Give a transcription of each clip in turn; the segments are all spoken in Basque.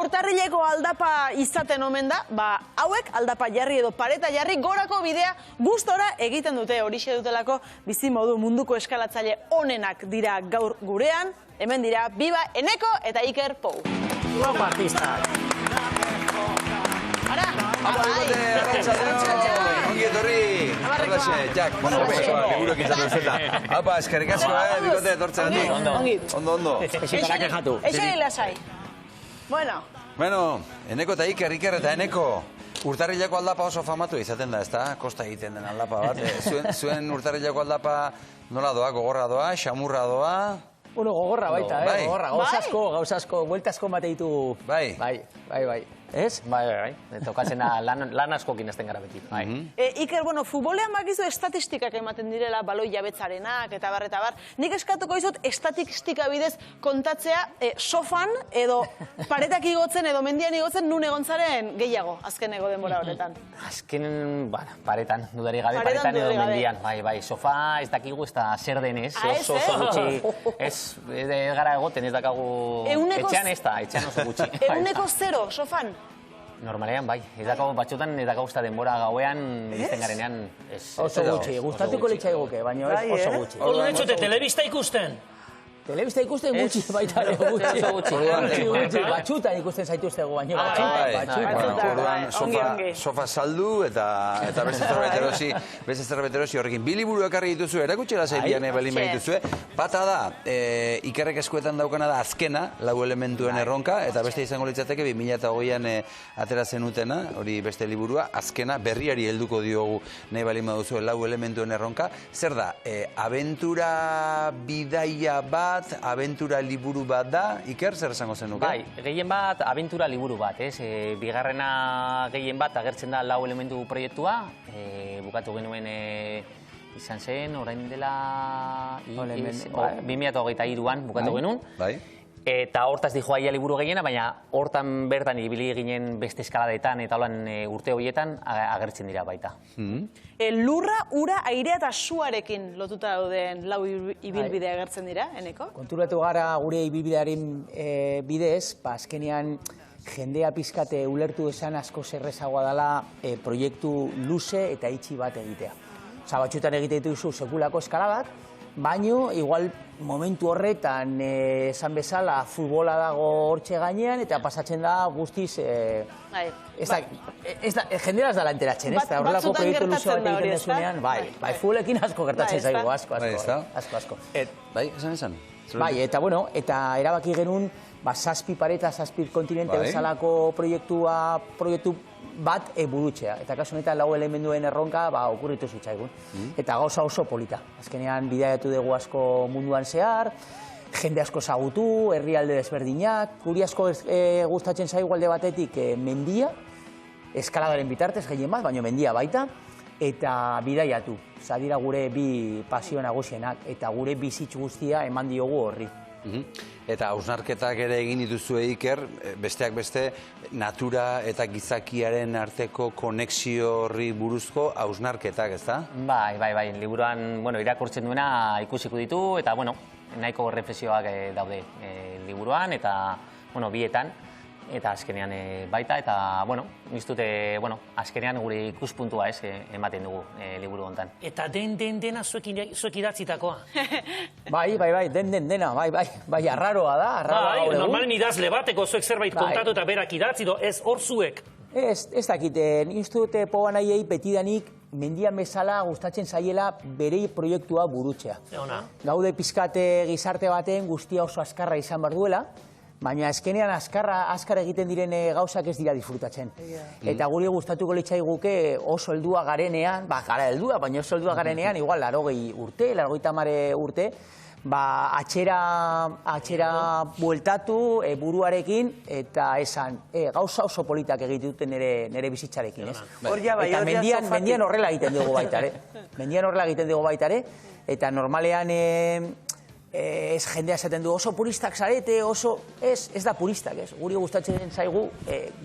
Urtarrileko aldapa izaten omen da, hauek aldapa jarri edo pareta jarri gorako bidea gustora egiten dute, horixe dutelako bizimodu munduko eskalatzaile onenak dira gaur gurean, hemen dira Biba Eneko eta Iker Pou. Guapo artistak. Ara, ongi etorri. Horrexe, Jak, liburuak izaten zeta. Apa, eskerrik asko, bikote etortzen gati. Ondo. Esitarak ejatu. Eixo lasai. Bueno, Eneko eta Iker eta Eneko. Urtarrileko aldapa oso famatu izaten da, ezta? Kosta egiten den aldapa bat. Zuen urtarrileko aldapa nola doa, gogorra doa, xamurra doa? Bueno, gogorra baita, gogorra. Gauz asko, buelta asko mate ditu. Bai. Ez? Bai. Tokatzen lan askokin ezten gara beti. Iker, futbolean bakizu estatistikak ematen direla, baloi jabetzarenak, eta bar. Nik eskatuko izut estatistika bidez kontatzea sofan edo paretak igotzen edo mendian igotzen nun egontzaren gehiago, azkeneko denbora horretan. Azken, paretan, dudari gabe, paretan edo mendian. Bai, sofa ez dakigu ez da zer denez, oso gutxi. Ez gara egoten, ez dakagu etxean ez da, etxean oso gutxi. Eguneko zero, sofan? Normalean, bai. Ez dakago batxotan, ez dakago ezta denbora gauean, izten garenean. Oso gutxi, gustatuko litxai guke, baina oso gutxi. Orduan etxote, telebista ikusten? Telebista ikusten gutxi baita ere gutxi. Batxutan ikusten zaituztegu, baina Orduan sofa saldu eta beste zerbait erosi horrekin. Bi liburu ekarri dituzu, erakutxera zaibian balin behituzue. Bata da, Ikerrek eskuetan daukana da azkena, lau elementuen erronka, eta beste izango litzateke 2008an atera zenutena, hori beste liburua, azkena, berriari helduko diogu nahi balin baduzu lau elementuen erronka. Zer da, abentura bidaia bat, abentura liburu bat da, Iker, zer esango zenuke? Bai, gehien bat, abentura liburu bat, ez? Bigarrena gehien bat agertzen da lau elementu proiektua, bukatu genuen izan zen, orain dela 2023an bukatu genuen. Bai. Eta hortaz dijoa ia liburu gehiena, baina hortan bertan ibili ginen beste eskaladetan eta holan urte horietan agertzen dira baita. Lurra, ura, airea eta suarekin lotuta dauden lau ibilbidea agertzen dira, Eneko? Konturatu gara gure ibilbidearen bidez, azkenean jendea pizkate ulertu esan asko zerrezagoa dela proiektu luze eta itxi bat egitea. Batxutan egite dituzu sekulako eskaladak, baino, igual momentu horretan esan bezala futbola dago hortxe gainean eta pasatzen da guztiz jendera ez dala enteratzen, ez da horrelako proiektu luze bat egiten desunean, bai, futbolekin asko gertatzen zaigu, asko. Bai, esan? Bai, eta bueno, eta erabaki genuen zazpi pareta, zazpi kontinente bezalako proiektu bat burutzea. Eta kasu honetan lau elementuen erronka okurritu zitzaigun. Eta gauza oso polita. Azkenean bidaiatu dugu asko munduan zehar, jende asko zagutu, herrialde desberdinak, guri asko gustatzen zaigu alde batetik mendia, eskaladaren bitartez gehien bat, baina mendia baita, eta bidaiatu. Zadira gure bi pasio nagusienak, eta gure bizitz guztia eman diogu horri. Eta hausnarketak ere egin dituzue, Iker, besteak beste, natura eta gizakiaren arteko konexio horri buruzko hausnarketak, ez da? Bai, liburuan irakurtzen duena ikusiko ditu, eta nahiko reflexioak daude liburuan, eta bietan, eta azkenean baita, eta niztute, azkenean gure ikuspuntua ematen dugu liburu hontan. Eta dena zuek idatzitakoa. Bai, dena, bai, arraroa da, normalen idazle bateko zuek zerbait kontatu eta berak idatzi, ez hor zuek. Ez dakiten, niztute poa nahiei betidanik mendian bezala gustatzen zaiela bere proiektua burutzea. Gaude pizkate gizarte baten guztia oso azkarra izan behar duela, baina azkenean azkar egiten diren gauzak ez dira disfrutatzen. Eta guri gustatuko litzaiguke oso heldua garenean, gara heldua, baina oso heldua garenean, igual 80 urte, 80 urte, atxera bueltatu buruarekin eta esan gauza oso politak egituten nire bizitzarekin. Eta mendian horrela egiten dugu baita ere. Eta normalean ez jendea esaten du oso puristak zarete, oso ez da puristak, ez. Guri gustatzen zaigu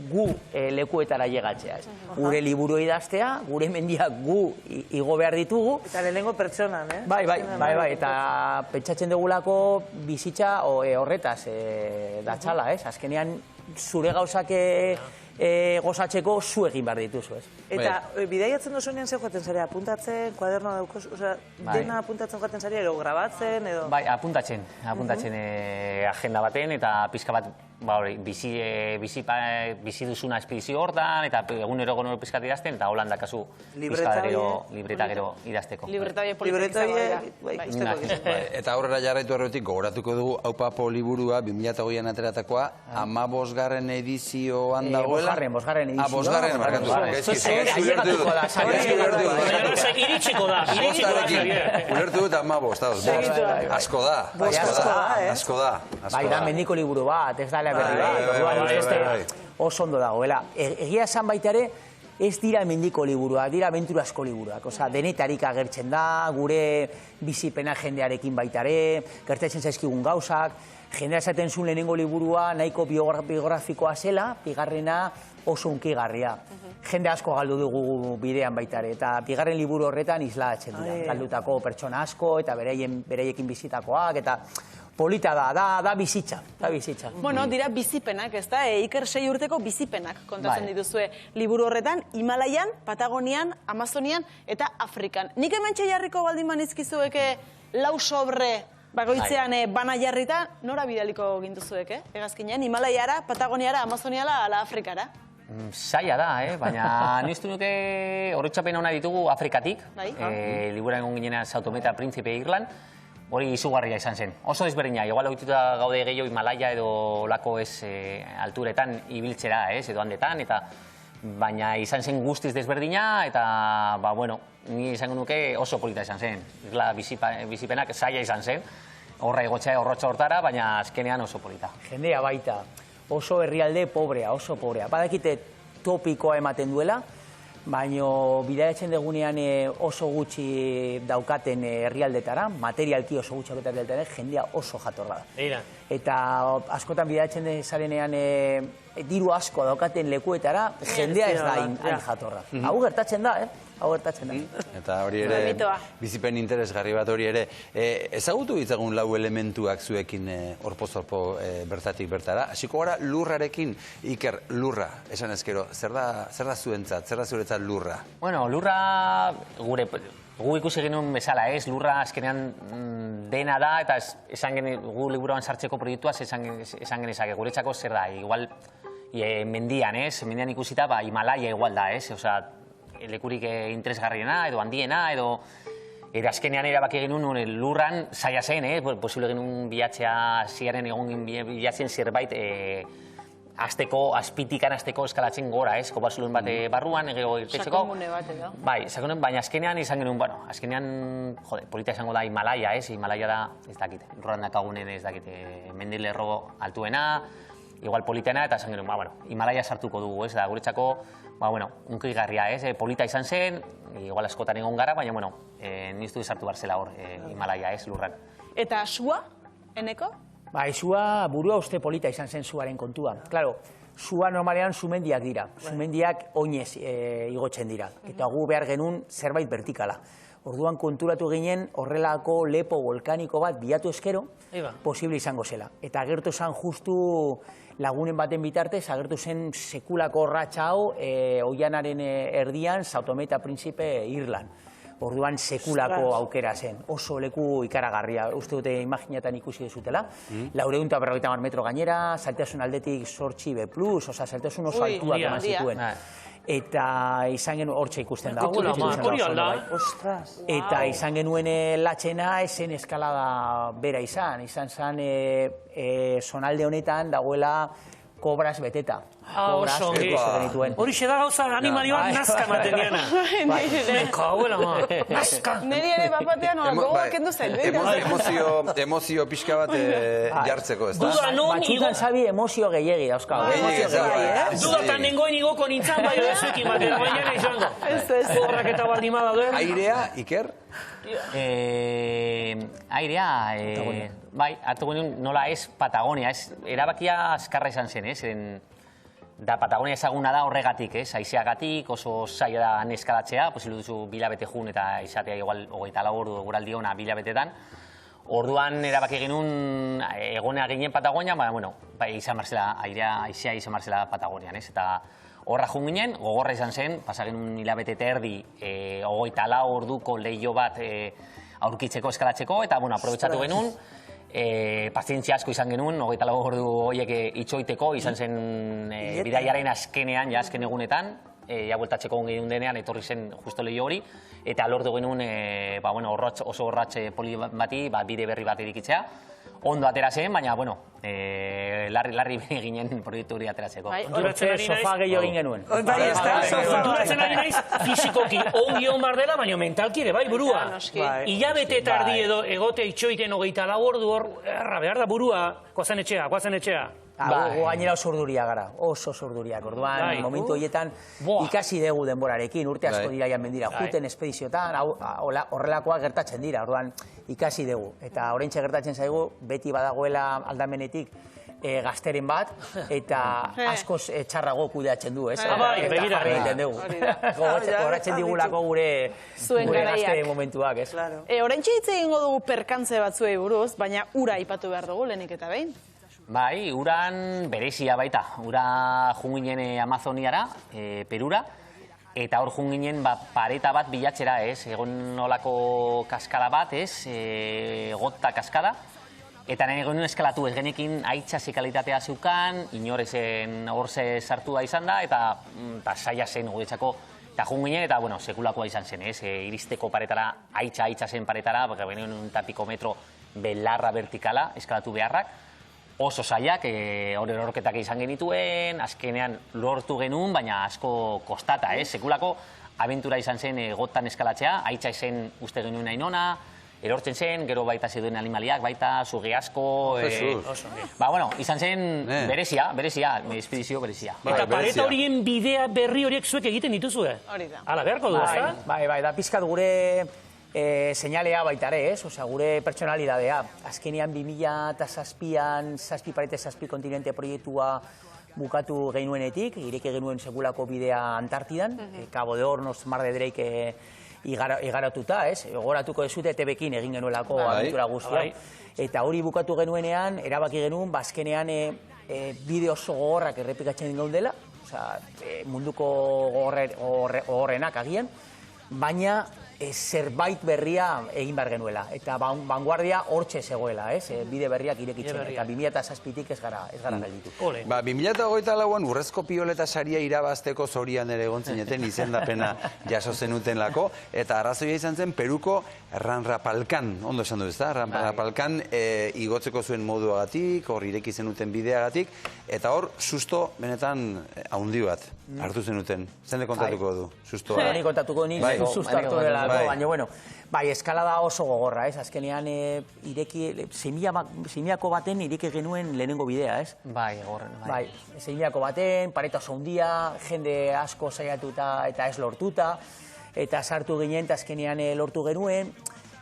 gu lekuetara llegatzea, ez. Gure liburu idaztea, gure mendiak gu igo behar ditugu. Eta lehenengo pertsonan, eh? Bai, eta pentsatzen dugulako bizitza horretaz datzala, ez. Azkenean zure gauzak gozatzeko zu egin behar dituzu, ez? Eta bidaiatzen dozunean ze joaten zarea, apuntatzen, kuadernoa daukos, dena apuntatzen joaten zarea, edo grabatzen, edo... Bai, apuntatzen agenda baten, eta pizka bat bizi duzuna espedizio hortan, eta egunero pizkat idazten, eta holan dakazu libreta gero idazteko. Libreta Eta aurrera jarraitu errotik, gogoratuko dugu Aupapo liburua 2008an ateratakoa, 15. edizioan dagoela. Bosgarren edizioa. Bosgarren, markatu. Iritsiko da. Ulertu dut 15, asko da. Asko da. Bai, da mendiko liburu bat, ez da berri bat. Oso ondo dagoela. Egia esan baita ere, ez dira mendiko liburuak, dira abenturazko liburuak. Osa, denetarik agertzen da, gure bizipena jendearekin baita ere, gertatzen zaizkigun gauzak. Jendea esaten zuen lehenengo liburua nahiko biografikoa zela, bigarrena oso hunkigarria. Jende asko galdu dugu bidean baita ere, eta bigarren liburu horretan islatzen dira. Galdutako pertsona asko, eta bereiekin bizitakoak, eta polita da bizitza, Bueno, dira bizipenak, ez da? Iker 6 urteko bizipenak kontatzen dituzue liburu horretan, Himalaian, Patagonian, Amazonian eta Afrikan. Nik hemen jarriko baldin manizkizueke lau sobre bagoitzean bana jarrita, nora bidaliko gintuzueke? Egazkinean, Himalaiara, Patagoniara, Amazoniala, ala Afrikara? Zaila da, baina niztu nuke horretxapen hona ditugu Afrikatik. Liburan egon ginean Sautometa Príncipe Irland. Hori izugarria izan zen. Oso desberdina, igual ohituta gaude gehiago Himalaya edo lako alturetan ibiltzera, edo handetan, eta baina izan zen guztiz desberdina, eta, ni izango nuke oso polita izan zen. Irla bizipenak zaila izan zen, horra egotzea horrotxa hortara, baina azkenean oso polita. Jendea baita, oso herrialde pobrea, oso pobrea. Badakite topikoa ematen duela, baina bidaiatzen degunean oso gutxi daukaten herrialdetara, materialki oso gutxi daukaten herrialdetara, jendea oso jatorra da. Eta askotan bidaiatzen zarenean diru asko daukaten lekuetara, jendea ez da hain jatorra. Hau gertatzen da, Hau gertatzen da. Eta hori ere, bizipen interesgarri bat hori ere, ezagutu ditzagun lau elementuak zuekin orpoz-orpo bertatik bertara. Hasiko gara lurrarekin, Iker, lurra, esan ezkero, zer da zuentzat, zer da zuretzat lurra? Bueno, lurra, gu ikusi genuen bezala, lurra azkenean dena da, eta gu liburuan sartzeko proiektuaz esan genezake, guretzako zer da, igual mendian ikusita, Himalaya igual da, osea, lekurik interesgarriena, edo handiena, edo azkenean erabaki genuen lurran zaila zen, posible genuen bilatzea ziaren egon bilatzen zerbait azpitikan azteko eskalatzen gora, kobazulen bat barruan, egeo irtetzeko. Sakomune bat edo. Bai, sakomune, baina azkenean izan genuen, azkenean, polita izango da Himalaya, Himalaya da, ez dakit, lurran dakagunen ez dakit, mendilerro altuena, igual politena, eta izan genuen, Himalaya sartuko dugu, da guretzako, unkigarria, polita izan zen, igual askotan egon gara, baina, niztu sartu barzela hor, Himalaya, lurran. Eta sua, eneko? Sua, burua uste polita izan zen suaren kontua. Claro, sua normalean sumendiak dira, sumendiak oinez igotzen dira, eta gu behar genuen zerbait vertikala. Orduan konturatu ginen horrelako lepo volkaniko bat bilatu eskero, posible izango zela. Eta agertu zen justu lagunen baten bitartez, agertu zen sekulako ratxa hau oianaren erdian, Sautometa Príncipe Irland. Orduan sekulako aukera zen, oso leku ikaragarria, uste dute imaginatan ikusi dezutela. 450 metro gainera, saltasun aldetik 8B+, oza, saltasun oso altuak eman zituen. Eta izan genuen hortxe ikusten da. Eta izan genuen latxena esen eskalada bera izan zen zonalde honetan dagoela kobraz beteta. Oso, hori xe da gauza animalioak nazka maten diana. Neka, huela ma, nazka. Neri ere bapatean gogoak kendu zen. Emozio pixka bat jartzeko, ez da? Batxutan zabi emozio gehiagi dauzkago. Dudatan nengoen igoko nintzen, bai bezuekin batean, baina nahi joango. Horrak eta baldimada duen. Airea, Iker? Airea, bai, hartu genuen nola Patagonia, erabakia azkarra izan zen, da Patagonia ezaguna da horregatik, haizeagatik, oso zaila da neskalatzea, posible duzu bilabete jun eta izatea igual 24 ordu guraldi ona bilabetetan. Orduan erabaki genuen egonea ginen Patagonian, baina, bueno, izan marzela, aizea izan marzela Patagonian, ez? Eta horra jun ginen, gogorra izan zen, pasa genuen hilabete eta erdi, 24 orduko leiho bat aurkitzeko, eskalatzeko, eta, bueno, aprobetsatu genuen, pazientzia asko izan genuen, 24 ordu horiek itxoiteko, izan zen bidaiaren azkenean, ja azken egunetan, ja bueltatzeko genuen denean, etorri zen justo leiho hori, eta lortu genuen oso horratz poli bati, bide berri bat edikitzea. Ondo atera zen, baina, bueno, larri ginen proiektu hori ateratzeko. Sofa gehiago egin genuen. Konturatzen ari naiz, fizikoki ongi hon bar dela, baina mentalki ere, bai, burua. Hilabete tardi edo egote itxoiten 24 ordu hor, behar da burua, koazen etxea. Gainera oso urduria gara, oso urduriak. Orduan, momentu horietan ikasi dugu denborarekin, urte asko dira jan mendira. Juten espediziotan, horrelakoak gertatzen dira, orduan ikasi dugu. Eta oraintxe gertatzen zaigu, beti badagoela aldamenetik gazteren bat, eta askoz txarrago kudeatzen du, ez? Begira. Horatzen digulako gure gazte momentuak, ez? Oraintxe hitz egingo dugu perkantze batzuei buruz, baina ura aipatu behar dugu lehenik eta behin. Bai, uran berezia baita. Ura junginen Amazoniara, Perura, eta hor junginen pareta bat bilatzera, ez? Egon olako kaskada bat, ez? Gota kaskada. Eta nahi egon eskalatu ez genekin aitzasi kalitatea zeukan, inorezen horze sartu da izan da, eta saia zen guretzako. Eta junginen, eta, bueno, sekulakoa izan zen, ez? Iristeko paretara, aitza zen paretara, baka benen un tapiko metro belarra vertikala, eskalatu beharrak. Oso zaiak, hori horreketak izan genituen, azkenean lortu genuen, baina asko kostata, sekulako abentura izan zen gotan eskalatzea, haitza zen uste genuen ainona, erortzen zen, gero baita zeduen animaliak, baita zuge asko... bueno, izan zen berezia, espedizio berezia. Eta pareta horien bidea berri horiek zuek egiten dituzue? Hori da. Ala, beharko du, ezta? Bai, da pizkat gure... seinalea baitare, ez? Osea, gure pertsonalidadea. Azkenean 2007an, 7 parete 7 kontinente proiektua bukatu genuenetik, ireki genuen segulako bidea Antartidan, Cabo de Hornos, Mar de Drake igaratuta, ez? Gogoratuko dezute ETB-ekin egin genuelako abentura guztia. Eta hori bukatu genuenean, erabaki genuen, azkenean bide oso gogorrak errepikatzen gaudela, osea, munduko gogorrenak agian, baina zerbait berria egin behar genuela. Eta vanguardia hortxe zegoela, bide berriak irekitzen. Eta 2007tik ez gara gelditu. 2008an urrezko pioleta saria irabazteko zorian ere egon zineten izendapena jaso zenuten lako. Eta arrazoia izan zen Peruko Ranrapalkan, ondo esan du ez da? Ranrapalkan igotzeko zuen moduagatik, hor ireki zenuten bideagatik, eta hor susto benetan haundi bat hartu zenuten. Zende kontatuko du, sustoa? Ni kontatuko ni, susto hartu dela. Baina, bueno, bai, eskalada oso gogorra, ez? Azkenean, Seimilako baten ireki genuen lehenengo bidea, ez? Bai, gogorren, bai. Seimilako baten, pareta oso handia, jende asko saiatuta eta ez lortuta, eta sartu ginen, azkenean lortu genuen,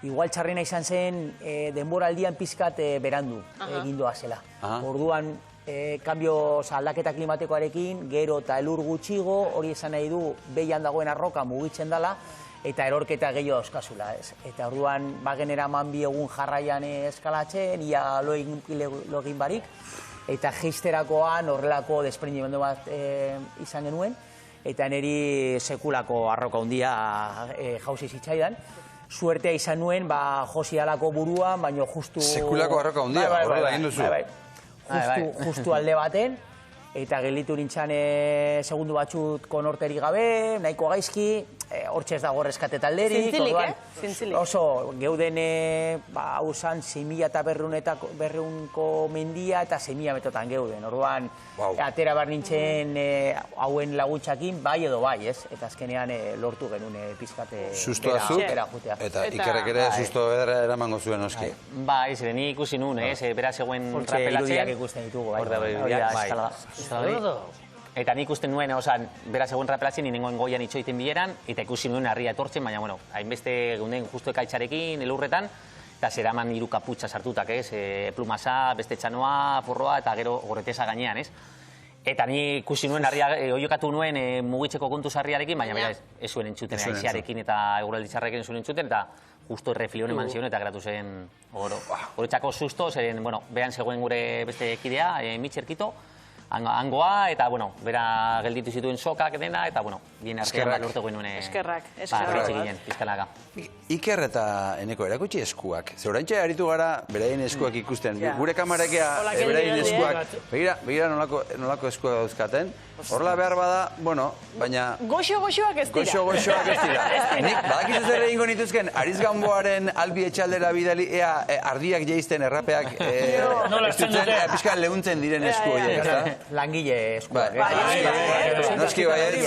igual txarrena izan zen, denboraldian pizkat berandu egindoa zela. Orduan, aldaketa klimatikoarekin, gero eta elur gutxigo, hori esan nahi du, behian dagoen arroka mugitzen dela, eta erorketa gehiago euskazula, ez. Eta orduan, bagenera eman bi egun jarraian eskalatzen, ia login barik, eta geisterakoan horrelako desprendimendu bat izan genuen, eta niri sekulako arroka handia jauzi zitzaidan. Suertea izan nuen, josi alako buruan, baina justu... Sekulako arroka handia, horrela egin duzu. Justu alde baten, eta gelditu nintzen segundu batzut konorteri gabe, nahiko gaizki, hortxe ez dago reskate talderik. Zintzilik, Zintzilik. Oso, geuden, hau zan, 6.000 mendia eta 6.000 metotan geuden. Orduan, atera behar nintzen hauen laguntzakin, bai edo bai, ez? Eta azkenean lortu genuen pizkate... Sustoa zuk, eta ikerrek ere susto edera eramango zuen oski. Bai, zire ni ikusi nun, bera zegoen rapelatzen. Hortxe irudiak ikusten ditugu, bai. Eta nik ikusten nuen, bera zegoen rapelatzen, ninengoen goian itxoiten bileran, eta ikusi nuen harria etortzen, baina, bueno, hainbeste geunden justu ekaitzarekin, elurretan, eta zeraman hiru kaputxa sartutak, plumasa, beste txanoa, forroa, eta gero gorreteza gainean, ez? Eta ni ikusi nuen harria, oiokatu nuen mugitzeko kontuz harriarekin, baina bera ez zuen entzuten, aizearekin eta eguralditzarrekin ez zuen entzuten, eta, justo reflion eman zion eta geratu zen horretzako susto, zeren, bueno, behan zegoen gure beste kidea, Mitxerkito, hangoa, eta, bueno, bera gelditu zituen sokak dena, eta, bueno, bien artean lortu guen eskerrak. Ginen, pizkanaga. Iker eta Eneko erakutsi eskuak. Zeurantxe aritu gara beraien eskuak ikusten. Gure kamarekea beraien eskuak. Begira nolako eskuak dauzkaten. Horrela behar bada, bueno, baina... Goxo-goxoak ez dira. Goxo-goxoak ez dira. Nik, badakizu zer egingo nituzken, Ariz Gamboaren albi etxaldera bidali, ea ardiak jeizten errapeak... Piskan lehuntzen diren esku horiek, ezta? Langile eskuak. Noski baiet.